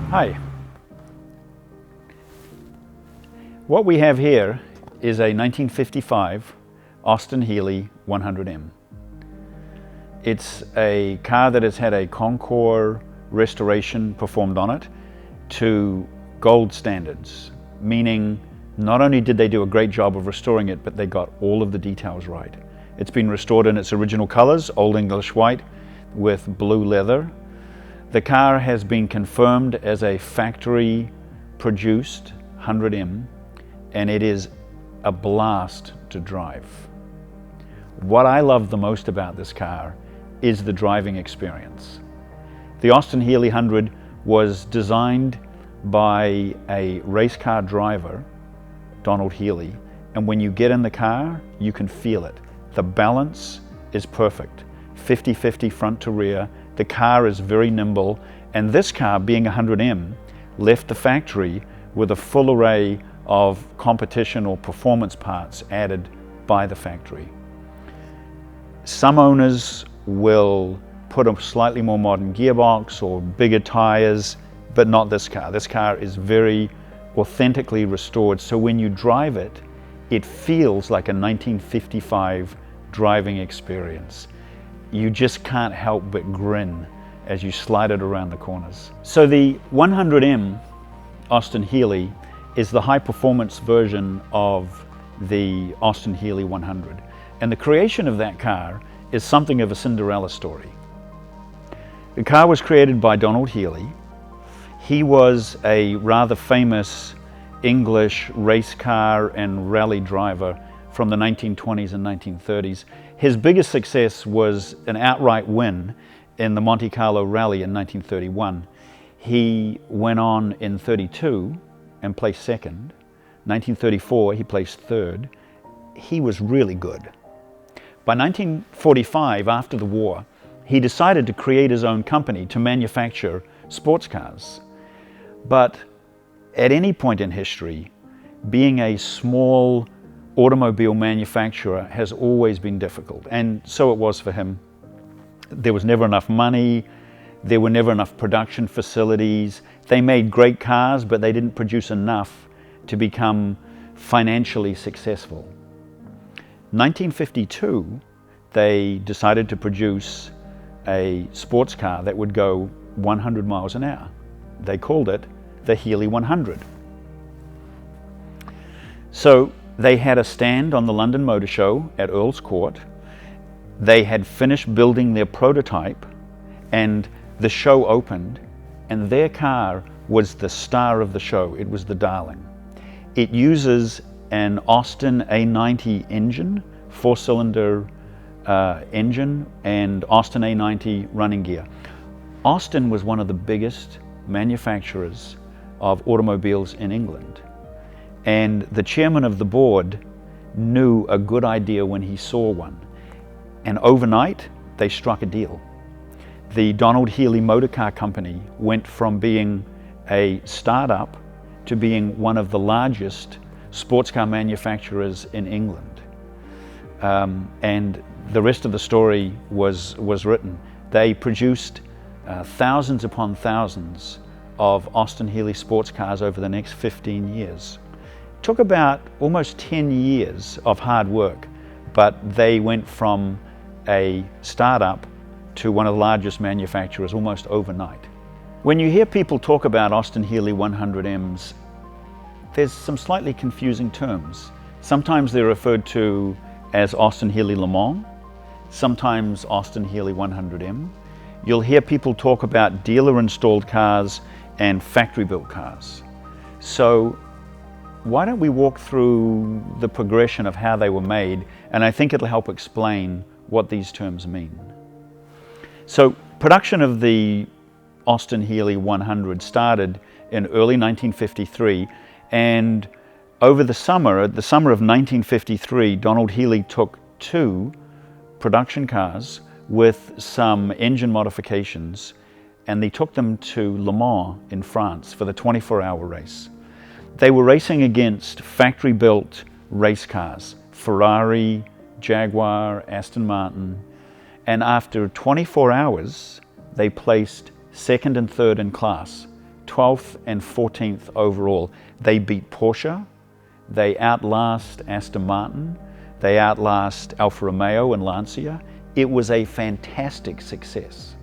Hi. What we have here is a 1955 Austin Healey 100M. It's a car that has had a Concours restoration performed on it to gold standards, meaning not only did they do a great job of restoring it, but they got all of the details right. It's been restored in its original colors, Old English white with blue leather. The car has been confirmed as a factory-produced 100M, and it is a blast to drive. What I love the most about this car is the driving experience. The Austin Healey 100 was designed by a race car driver, Donald Healey, and when you get in the car, you can feel it. The balance is perfect, 50-50 front to rear. The car is very nimble, and this car, being a 100M, left the factory with a full array of competition or performance parts added by the factory. Some owners will put a slightly more modern gearbox or bigger tires, but not this car. This car is very authentically restored, so when you drive it, it feels like a 1955 driving experience. You just can't help but grin as you slide it around the corners. So the 100M Austin Healey is the high performance version of the Austin Healey 100. And the creation of that car is something of a Cinderella story. The car was created by Donald Healey. He was a rather famous English race car and rally driver from the 1920s and 1930s. His biggest success was an outright win in the Monte Carlo Rally in 1931. He went on in 32 and placed second. 1934, he placed third. He was really good. By 1945, after the war, he decided to create his own company to manufacture sports cars. But at any point in history, being a small automobile manufacturer has always been difficult, and so it was for him. There was never enough money, there were never enough production facilities. They made great cars, but they didn't produce enough to become financially successful. 1952, they decided to produce a sports car that would go 100 miles an hour. They called it the Healey 100. So they had a stand on the London Motor Show at Earl's Court. They had finished building their prototype, and the show opened, and their car was the star of the show. It was the darling. It uses an Austin A90 engine, four-cylinder engine, and Austin A90 running gear. Austin was one of the biggest manufacturers of automobiles in England, and the chairman of the board knew a good idea when he saw one, and overnight they struck a deal. The Donald Healey Motor Car Company went from being a startup to being one of the largest sports car manufacturers in England. And the rest of the story was written. They produced thousands upon thousands of Austin Healey sports cars over the next 15 years. It took about almost 10 years of hard work, but they went from a startup to one of the largest manufacturers almost overnight. When you hear people talk about Austin Healey 100Ms, there's some slightly confusing terms. Sometimes they're referred to as Austin Healey Le Mans, sometimes Austin Healey 100M. You'll hear people talk about dealer-installed cars and factory-built cars. So why don't we walk through the progression of how they were made, and I think it'll help explain what these terms mean. So production of the Austin Healey 100 started in early 1953, and over the summer of 1953, Donald Healey took two production cars with some engine modifications, and they took them to Le Mans in France for the 24-hour race. They were racing against factory-built race cars, Ferrari, Jaguar, Aston Martin, and after 24 hours, they placed second and third in class 12th and 14th overall. They beat Porsche, they outlast Aston Martin, they outlast Alfa Romeo and Lancia. It was a fantastic success.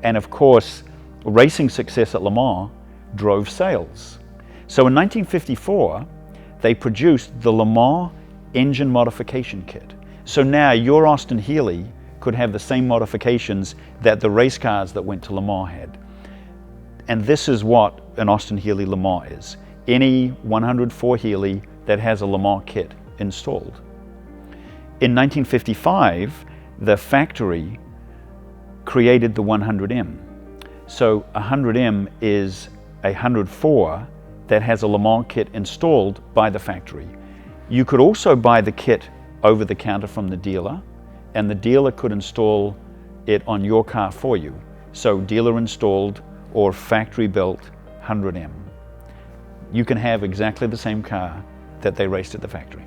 And of course, racing success at Le Mans drove sales. So in 1954, they produced the Le Mans engine modification kit. So now your Austin Healey could have the same modifications that the race cars that went to Le Mans had. And this is what an Austin Healey Le Mans is. Any 104 Healey that has a Le Mans kit installed. In 1955, the factory created the 100M. So 100M is a 104 that has a Le Mans kit installed by the factory. You could also buy the kit over the counter from the dealer, and the dealer could install it on your car for you. So dealer installed or factory built 100M. You can have exactly the same car that they raced at the factory.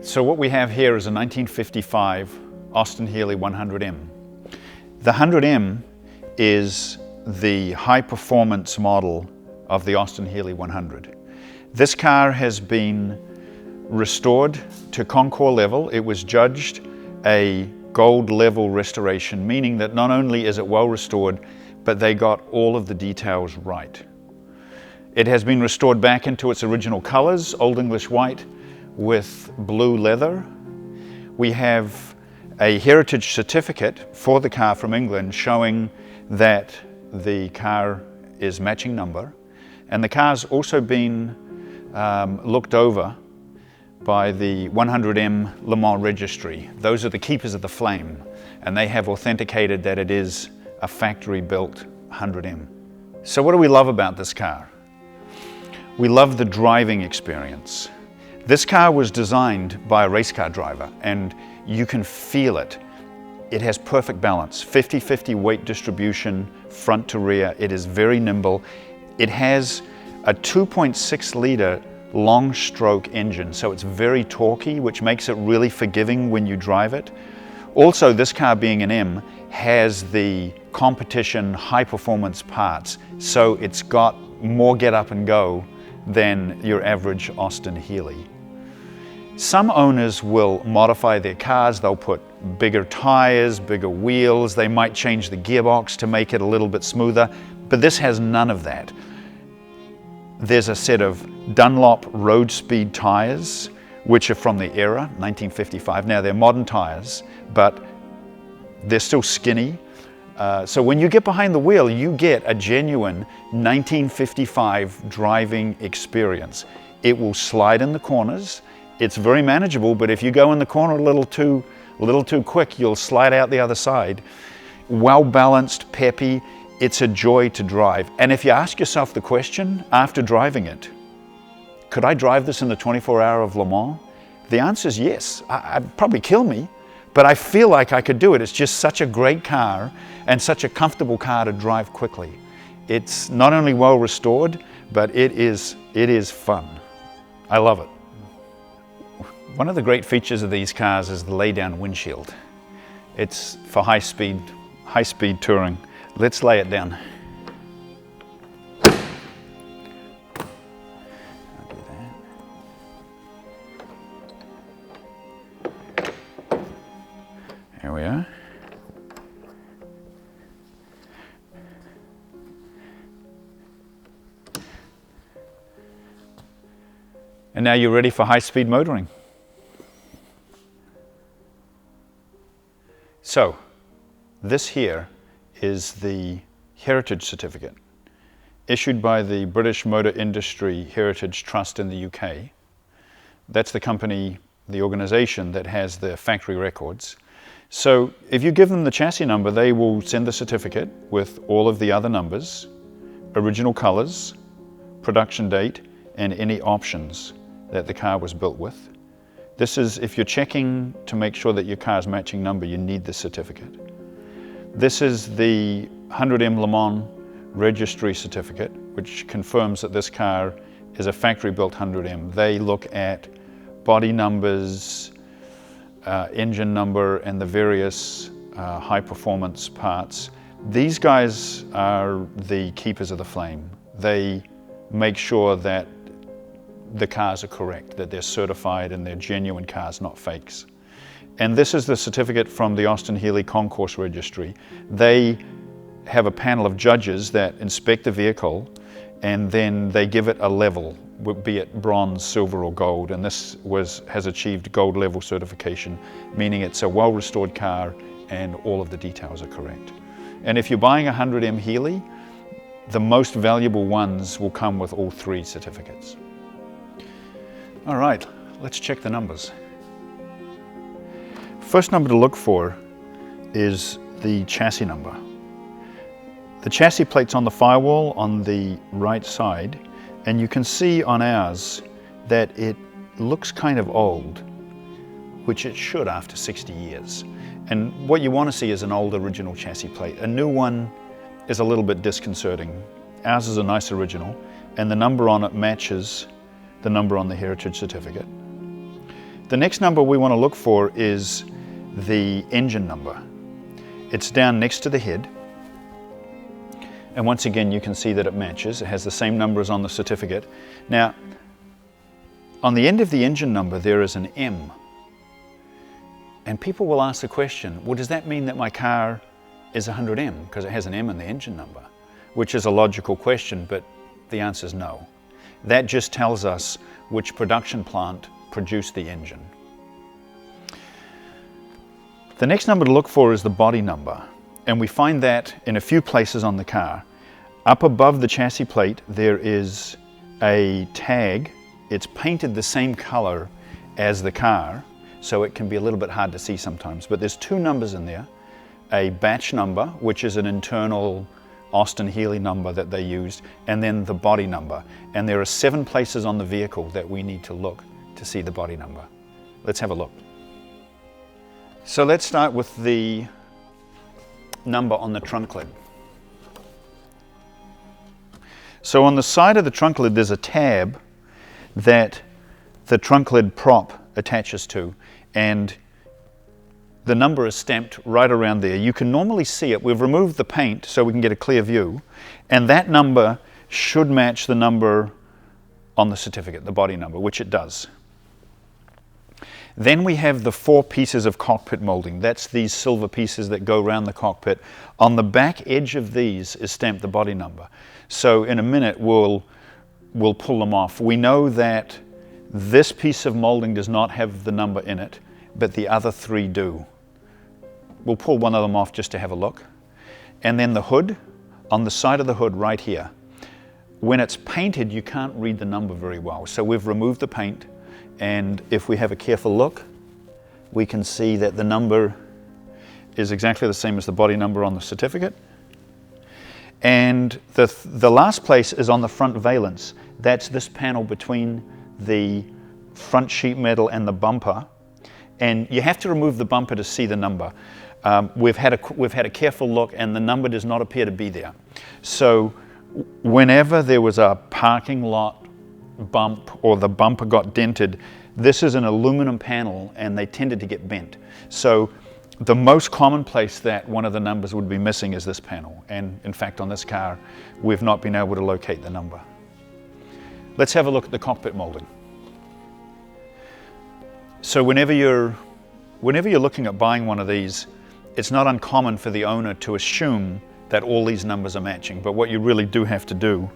So what we have here is a 1955 Austin Healey 100M. The 100M is the high performance model of the Austin Healey 100. This car has been restored to Concours level. It was judged a gold level restoration, meaning that not only is it well restored, but they got all of the details right. It has been restored back into its original colors, Old English white, with blue leather. We have a heritage certificate for the car from England showing that the car is matching number, and the car's also been looked over by the 100M Le Mans registry. Those are the keepers of the flame, and they have authenticated that it is a factory built 100M. So what do we love about this car? We love the driving experience. This car was designed by a race car driver, and you can feel it. It has perfect balance, 50-50 weight distribution, front to rear. It is very nimble. It has a 2.6 liter long stroke engine, so it's very torquey, which makes it really forgiving when you drive it. Also, this car being an M has the competition high performance parts, so it's got more get up and go than your average Austin Healey. Some owners will modify their cars. They'll put bigger tires, bigger wheels. They might change the gearbox to make it a little bit smoother, but this has none of that. There's a set of Dunlop road speed tires, which are from the era, 1955. Now they're modern tires, but they're still skinny. So when you get behind the wheel, you get a genuine 1955 driving experience. It will slide in the corners. It's very manageable, but if you go in the corner a little too quick, you'll slide out the other side. Well balanced, peppy, it's a joy to drive. And if you ask yourself the question after driving it, could I drive this in the 24-hour of Le Mans? The answer is yes. I'd probably kill me, but I feel like I could do it. It's just such a great car and such a comfortable car to drive quickly. It's not only well restored, but it is fun. I love it. One of the great features of these cars is the lay-down windshield. It's for high-speed touring. Let's lay it down. I'll do that. There we are. And now you're ready for high-speed motoring. So, this here is the Heritage Certificate issued by the British Motor Industry Heritage Trust in the UK. That's the company the organization that has the factory records. So if you give them the chassis number, they will send the certificate with all of the other numbers, original colors, production date, and any options that the car was built with. This is, if you're checking to make sure that your car is matching number, you need this certificate. This is the 100M Le Mans registry certificate, which confirms that this car is a factory-built 100M. They look at body numbers, engine number, and the various high-performance parts. These guys are the keepers of the flame. They make sure that the cars are correct, that they're certified and they're genuine cars, not fakes. And this is the certificate from the Austin Healey Concourse Registry. They have a panel of judges that inspect the vehicle, and then they give it a level, be it bronze, silver, or gold. And this has achieved gold level certification, meaning it's a well-restored car and all of the details are correct. And if you're buying a 100M Healey, the most valuable ones will come with all 3 certificates. All right, let's check the numbers. First number to look for is the chassis number. The chassis plate's on the firewall on the right side, and you can see on ours that it looks kind of old, which it should after 60 years. And what you want to see is an old original chassis plate. A new one is a little bit disconcerting. Ours is a nice original, and the number on it matches the number on the heritage certificate. The next number we want to look for is the engine number. It's down next to the head, and once again you can see that it matches. It has the same number as on the certificate. Now, on the end of the engine number there is an M, and people will ask the question, well, does that mean that my car is 100M because it has an M in the engine number? Which is a logical question, but the answer is no. That just tells us which production plant produced the engine. The next number to look for is the body number, and we find that in a few places on the car. Up above the chassis plate there is a tag. It's painted the same color as the car, so it can be a little bit hard to see sometimes, but there's 2 numbers in there. A batch number, which is an internal Austin Healey number that they used, and then the body number. And there are 7 places on the vehicle that we need to look to see the body number. Let's have a look. So let's start with the number on the trunk lid. So on the side of the trunk lid there's a tab that the trunk lid prop attaches to, and the number is stamped right around there. You can normally see it. We've removed the paint so we can get a clear view, and that number should match the number on the certificate, the body number, which it does. Then we have the 4 pieces of cockpit molding. That's these silver pieces that go around the cockpit. On the back edge of these is stamped the body number. So in a minute we'll pull them off. We know that this piece of molding does not have the number in it, but the other 3 do. We'll pull one of them off just to have a look. And then the hood, on the side of the hood right here. When it's painted, you can't read the number very well. So we've removed the paint, and if we have a careful look, we can see that the number is exactly the same as the body number on the certificate. And the last place is on the front valence. That's this panel between the front sheet metal and the bumper. And you have to remove the bumper to see the number. We've had a careful look, and the number does not appear to be there. So whenever there was a parking lot bump or the bumper got dented, this is an aluminum panel and they tended to get bent. So the most common place that one of the numbers would be missing is this panel. And in fact, on this car, we've not been able to locate the number. Let's have a look at the cockpit molding. So whenever you're looking at buying one of these, it's not uncommon for the owner to assume that all these numbers are matching, but what you really do have to do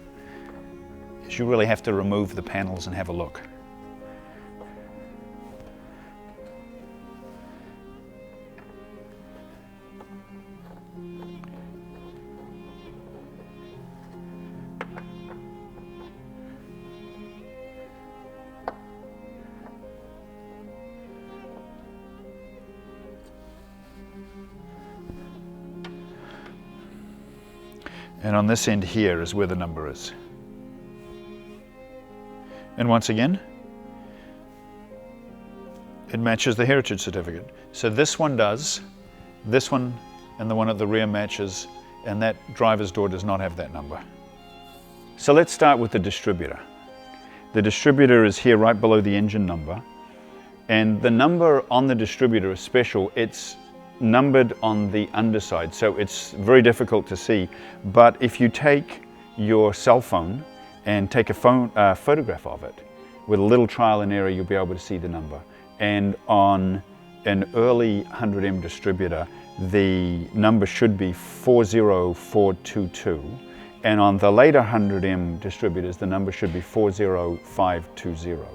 is you really have to remove the panels and have a look. And on this end here is where the number is. And once again, it matches the heritage certificate. So this one does, this one and the one at the rear matches, and that driver's door does not have that number. So let's start with the distributor. The distributor is here right below the engine number, and the number on the distributor is special. It's numbered on the underside, so it's very difficult to see. But if you take your cell phone and take a photograph of it, with a little trial and error, you'll be able to see the number. And on an early 100M distributor, the number should be 40422. And on the later 100M distributors, the number should be 40520.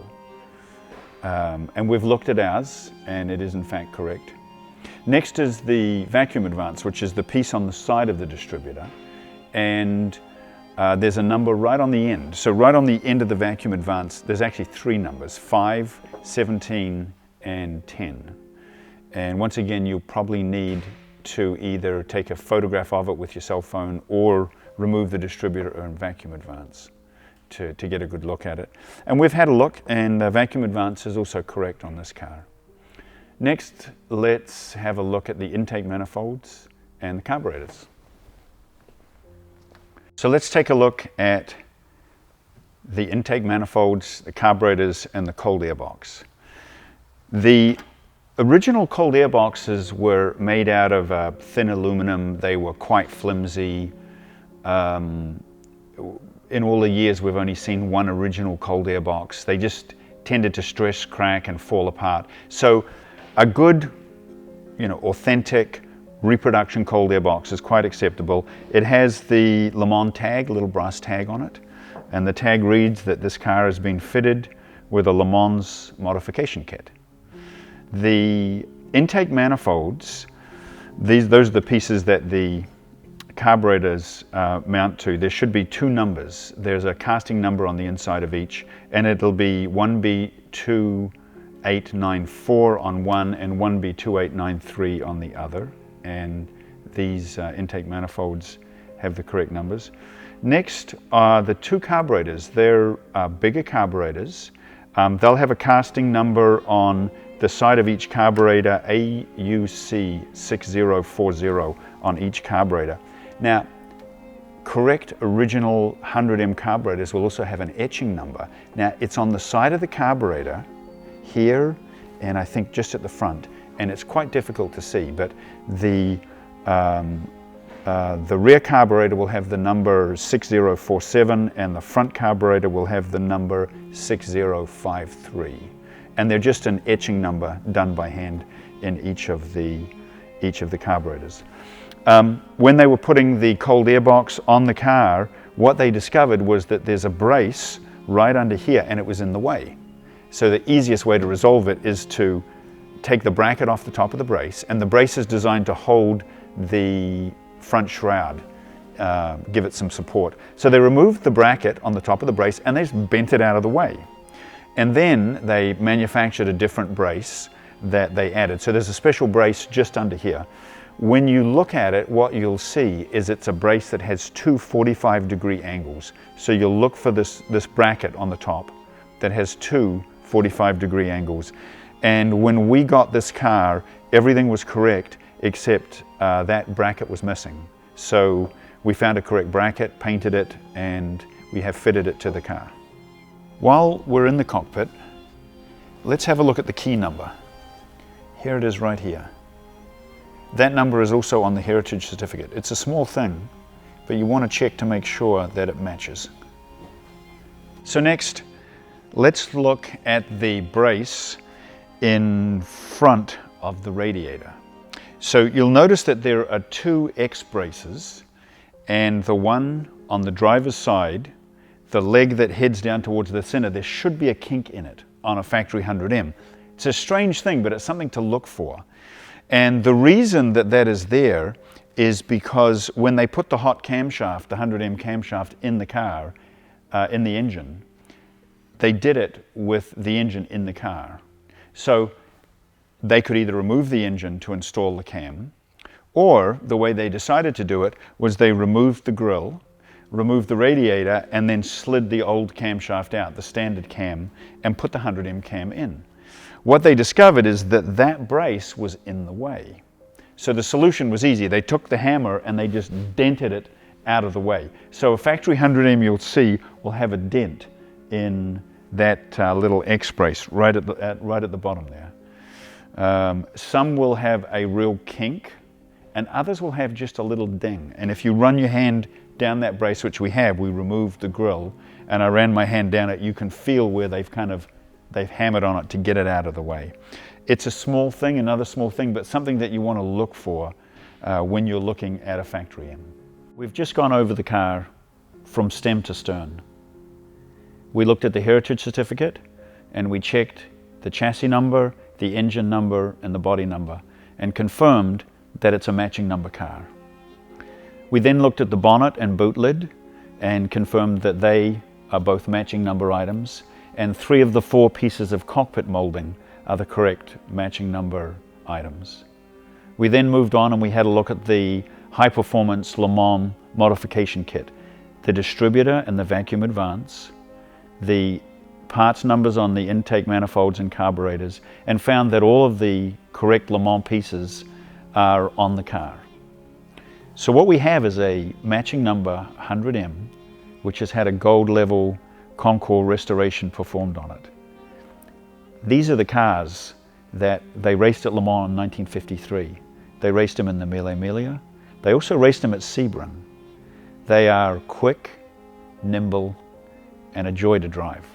And we've looked at ours, and it is in fact correct. Next is the vacuum advance, which is the piece on the side of the distributor. And there's a number right on the end. So right on the end of the vacuum advance, there's actually three numbers, 5, 17, and 10. And once again, you'll probably need to either take a photograph of it with your cell phone or remove the distributor and vacuum advance to get a good look at it. And we've had a look, and the vacuum advance is also correct on this car. Next, let's have a look at the intake manifolds and the carburetors. So let's take a look at the intake manifolds, the carburetors, and the cold air box. The original cold air boxes were made out of thin aluminum. They were quite flimsy. In all the years, we've only seen one original cold air box. They just tended to stress, crack, and fall apart. So a good, authentic reproduction cold air box is quite acceptable. It has the Le Mans tag, a little brass tag on it, and the tag reads that this car has been fitted with a Le Mans modification kit. The intake manifolds, those are the pieces that the carburetors mount to. There should be two numbers. There's a casting number on the inside of each, and it'll be 1B2894 on one and 1B2893 on the other. And these intake manifolds have the correct numbers. Next are the two carburetors. They're bigger carburetors. They'll have a casting number on the side of each carburetor, AUC6040 on each carburetor. Now, correct original 100M carburetors will also have an etching number. Now, it's on the side of the carburetor here, and I think just at the front, and it's quite difficult to see, but the rear carburetor will have the number 6047, and the front carburetor will have the number 6053. And they're just an etching number done by hand in each of the carburetors. When they were putting the cold air box on the car, what they discovered was that there's a brace right under here, and it was in the way. So the easiest way to resolve it is to take the bracket off the top of the brace, and the brace is designed to hold the front shroud, give it some support. So they removed the bracket on the top of the brace, and they just bent it out of the way. And then they manufactured a different brace that they added. So there's a special brace just under here. When you look at it, what you'll see is it's a brace that has two 45-degree angles. So you'll look for this bracket on the top that has two 45-degree angles. And when we got this car, everything was correct except that bracket was missing. So we found a correct bracket, painted it, and we have fitted it to the car. While we're in the cockpit, let's have a look at the key number. Here it is right here. That number is also on the heritage certificate. It's a small thing, but you want to check to make sure that it matches. So next, let's look at the brace in front of the radiator. So you'll notice that there are two X braces, and the one on the driver's side, the leg that heads down towards the center, there should be a kink in it on a factory 100M. It's a strange thing, but it's something to look for. And the reason that that is there is because when they put the hot camshaft, the 100M camshaft in the car, in the engine, they did it with the engine in the car. So they could either remove the engine to install the cam, Or the way they decided to do it was they removed the grille, removed the radiator, and then slid the old camshaft out, the standard cam, and put the 100M cam in. What they discovered is that that brace was in the way. So the solution was easy. They took the hammer and they just dented it out of the way. So a factory 100M you'll see will have a dent in that little X brace right at the bottom there. Some will have a real kink, and others will have just a little ding. And if you run your hand down that brace, which we removed the grill, and I ran my hand down it, you can feel where they've hammered on it to get it out of the way. It's a small thing, another small thing, but something that you want to look for when you're looking at a factory M. We've just gone over the car from stem to stern. We looked at the heritage certificate and we checked the chassis number, the engine number, and the body number, and confirmed that it's a matching number car. We then looked at the bonnet and boot lid and confirmed that they are both matching number items, and 3 of the 4 pieces of cockpit molding are the correct matching number items. We then moved on and we had a look at the high performance Le Mans modification kit, the distributor and the vacuum advance, the parts numbers on the intake manifolds and carburetors, and found that all of the correct Le Mans pieces are on the car. So what we have is a matching number 100M, which has had a gold level Concours restoration performed on it. These are the cars that they raced at Le Mans in 1953. They raced them in the Mille Miglia. They also raced them at Sebring. They are quick, nimble, and a joy to drive.